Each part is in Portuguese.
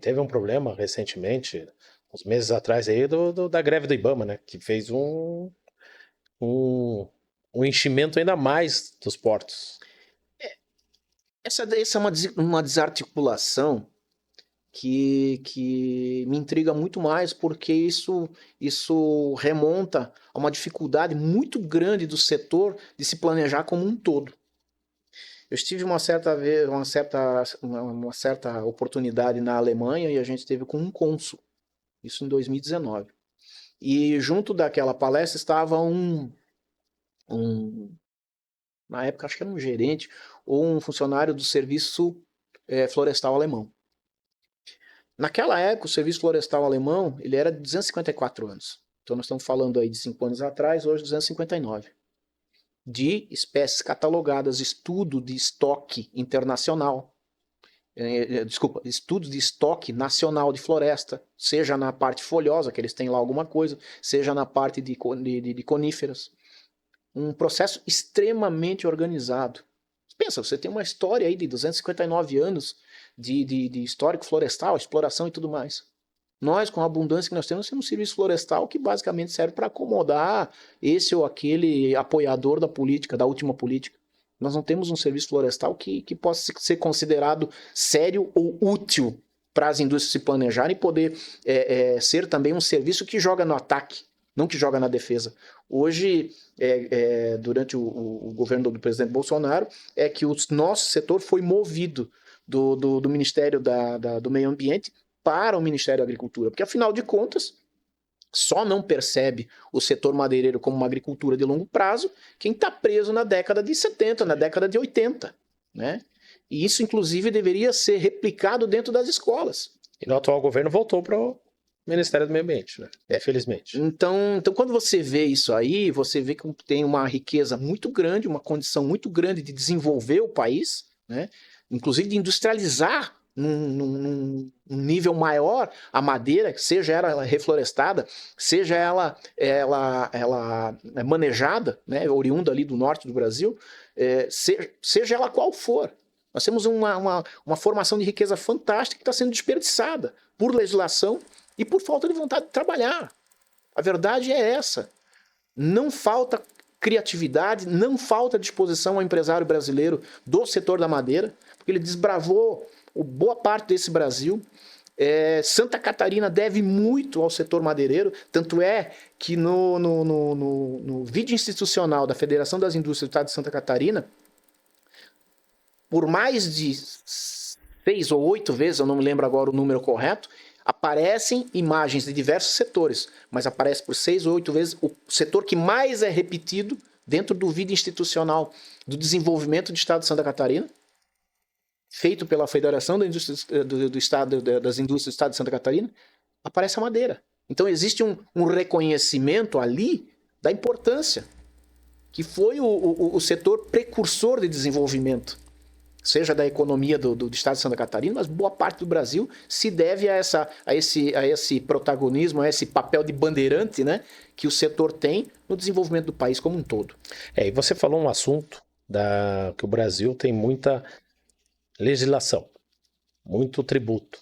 Teve um problema recentemente, uns meses atrás aí, da greve do IBAMA, né? Que fez um, um enchimento ainda mais dos portos. Essa é uma desarticulação que me intriga muito mais, porque isso remonta a uma dificuldade muito grande do setor de se planejar como um todo. Eu estive uma certa oportunidade na Alemanha e a gente esteve com um cônsul, isso em 2019. E junto daquela palestra estava um na época acho que era um gerente ou um funcionário do serviço florestal alemão. Naquela época, o serviço florestal alemão ele era de 254 anos. Então nós estamos falando aí de 5 anos atrás, hoje 259. De espécies catalogadas, estudo de estoque internacional, desculpa, estudos de estoque nacional de floresta, seja na parte folhosa, que eles têm lá alguma coisa, seja na parte de coníferas. Um processo extremamente organizado. Pensa, você tem uma história aí de 259 anos de histórico florestal, exploração e tudo mais. Nós, com a abundância que nós temos um serviço florestal que basicamente serve para acomodar esse ou aquele apoiador da política, da última política. Nós não temos um serviço florestal que possa ser considerado sério ou útil para as indústrias se planejarem e poder ser também um serviço que joga no ataque, não que joga na defesa. Hoje, durante o governo do presidente Bolsonaro, é que o nosso setor foi movido do Ministério do Meio Ambiente para o Ministério da Agricultura, porque afinal de contas, só não percebe o setor madeireiro como uma agricultura de longo prazo quem está preso na década de 70, na década de 80, né? E isso, inclusive, deveria ser replicado dentro das escolas. E no atual governo voltou para o Ministério do Meio Ambiente, né? Felizmente. Então, quando você vê isso aí, você vê que tem uma riqueza muito grande, uma condição muito grande de desenvolver o país, né? Inclusive de industrializar num nível maior a madeira, seja ela reflorestada, seja ela manejada, né, oriunda ali do norte do Brasil, seja ela qual for. Nós temos uma formação de riqueza fantástica que está sendo desperdiçada por legislação e por falta de vontade de trabalhar. A verdade é essa. Não falta criatividade, não falta disposição ao empresário brasileiro do setor da madeira, porque ele desbravou boa parte desse Brasil. Santa Catarina deve muito ao setor madeireiro, tanto é que no vídeo institucional da Federação das Indústrias do Estado de Santa Catarina, por mais de 6 ou 8 vezes, eu não me lembro agora o número correto, aparecem imagens de diversos setores, mas aparece por 6 ou 8 vezes o setor que mais é repetido dentro do vídeo institucional do desenvolvimento do Estado de Santa Catarina, feito pela Federação do Estado, das Indústrias do Estado de Santa Catarina, aparece a madeira. Então existe um reconhecimento ali da importância, que foi o setor precursor de desenvolvimento, seja da economia do Estado de Santa Catarina, mas boa parte do Brasil se deve a esse protagonismo, a esse papel de bandeirante, né, que o setor tem no desenvolvimento do país como um todo. E você falou um assunto que o Brasil tem muita legislação, muito tributo.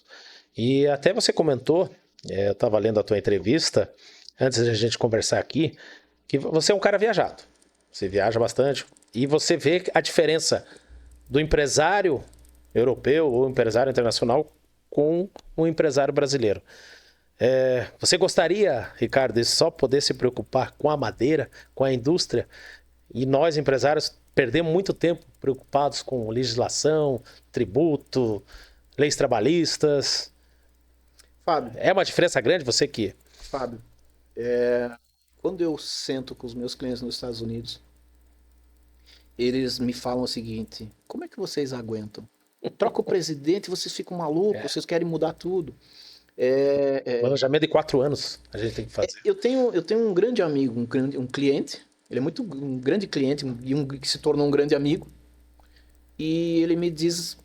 E até você comentou, eu estava lendo a tua entrevista, antes da gente conversar aqui, que você é um cara viajado. Você viaja bastante e você vê a diferença do empresário europeu ou empresário internacional com um empresário brasileiro. Você gostaria, Ricardo, de só poder se preocupar com a madeira, com a indústria, e nós, empresários, perdemos muito tempo preocupados com legislação, tributo, leis trabalhistas? Fábio. É uma diferença grande, você que... Fábio, quando eu sento com os meus clientes nos Estados Unidos, eles me falam o seguinte: como é que vocês aguentam? Troca o presidente, vocês ficam malucos, vocês querem mudar tudo. Planejamento de 4 anos a gente tem que fazer. Eu tenho um grande amigo, um cliente, ele é um grande cliente e que se tornou um grande amigo. E ele me disse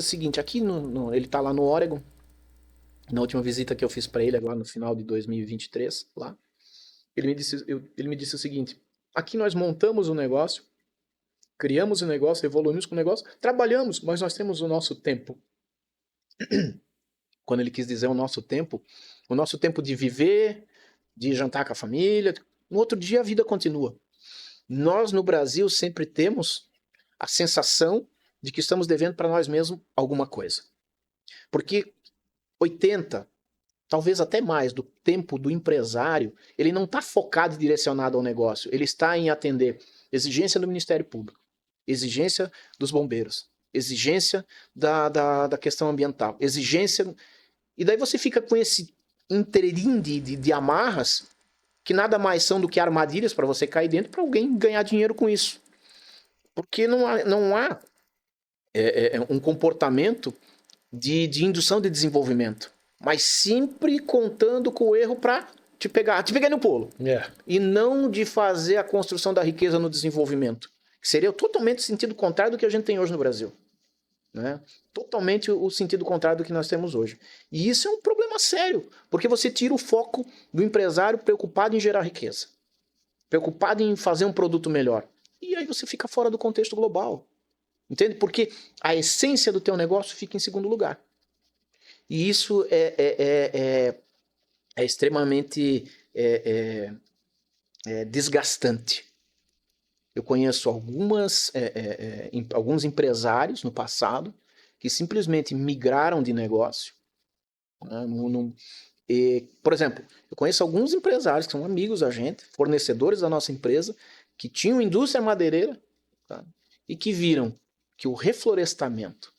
o seguinte: aqui ele está lá no Oregon, na última visita que eu fiz para ele agora no final de 2023, lá. Ele me disse o seguinte: aqui nós montamos um negócio, criamos um negócio, evoluímos com o negócio, trabalhamos, mas nós temos o nosso tempo. quando ele quis dizer o nosso tempo de viver, de jantar com a família. No outro dia a vida continua. Nós no Brasil sempre temos a sensação de que estamos devendo para nós mesmos alguma coisa. Porque 80, talvez até mais, do tempo do empresário, ele não está focado e direcionado ao negócio. Ele está em atender exigência do Ministério Público, exigência dos bombeiros, exigência da questão ambiental, exigência... E daí você fica com esse interim de amarras que nada mais são do que armadilhas para você cair dentro para alguém ganhar dinheiro com isso. Porque não há um comportamento de indução de desenvolvimento, mas sempre contando com o erro para te pegar no pulo. E não de fazer a construção da riqueza no desenvolvimento, que seria totalmente o sentido contrário do que a gente tem hoje no Brasil. Né? Totalmente o sentido contrário do que nós temos hoje. E isso é um problema sério, porque você tira o foco do empresário preocupado em gerar riqueza, preocupado em fazer um produto melhor. E aí você fica fora do contexto global. Entende? Porque a essência do teu negócio fica em segundo lugar. E isso é extremamente desgastante. Eu conheço alguns empresários no passado que simplesmente migraram de negócio. Né? Por exemplo, eu conheço alguns empresários que são amigos da gente, fornecedores da nossa empresa, que tinham indústria madeireira, tá? E que viram que o reflorestamento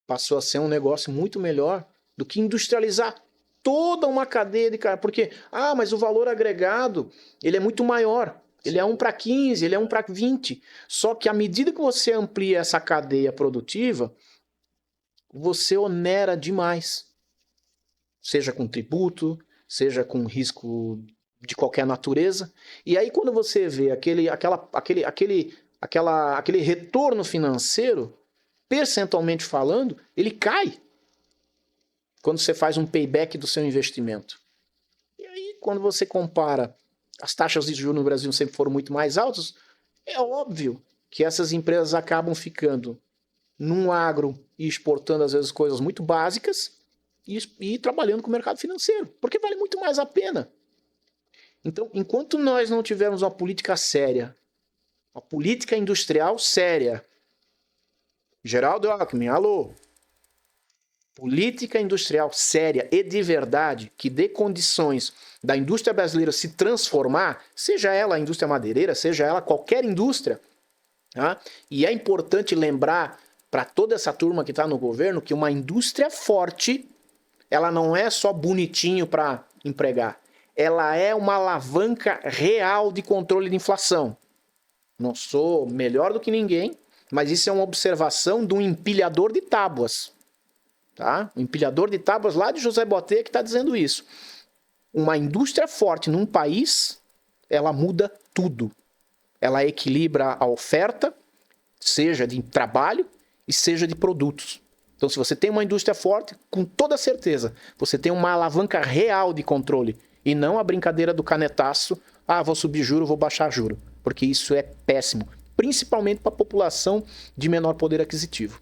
passou a ser um negócio muito melhor do que industrializar toda uma cadeia de... Porque, mas o valor agregado ele é muito maior. Ele é 1 para 15, ele é 1 para 20. Só que à medida que você amplia essa cadeia produtiva, você onera demais. Seja com tributo, seja com risco de qualquer natureza. E aí quando você vê aquele retorno financeiro, percentualmente falando, ele cai. Quando você faz um payback do seu investimento. E aí quando você compara... As taxas de juros no Brasil sempre foram muito mais altas. É óbvio que essas empresas acabam ficando num agro e exportando, às vezes, coisas muito básicas e trabalhando com o mercado financeiro, porque vale muito mais a pena. Então, enquanto nós não tivermos uma política séria, uma política industrial séria, Geraldo Alckmin, alô, política industrial séria e de verdade, que dê condições da indústria brasileira se transformar, seja ela a indústria madeireira, seja ela qualquer indústria. Tá? E é importante lembrar para toda essa turma que está no governo que uma indústria forte, ela não é só bonitinho para empregar, ela é uma alavanca real de controle de inflação. Não sou melhor do que ninguém, mas isso é uma observação de um empilhador de tábuas. Tá? Um empilhador de tábuas lá de José Boté que está dizendo isso. Uma indústria forte num país, ela muda tudo. Ela equilibra a oferta, seja de trabalho e seja de produtos. Então, se você tem uma indústria forte, com toda certeza, você tem uma alavanca real de controle e não a brincadeira do canetaço, vou subir juro, vou baixar juro, porque isso é péssimo, principalmente para a população de menor poder aquisitivo.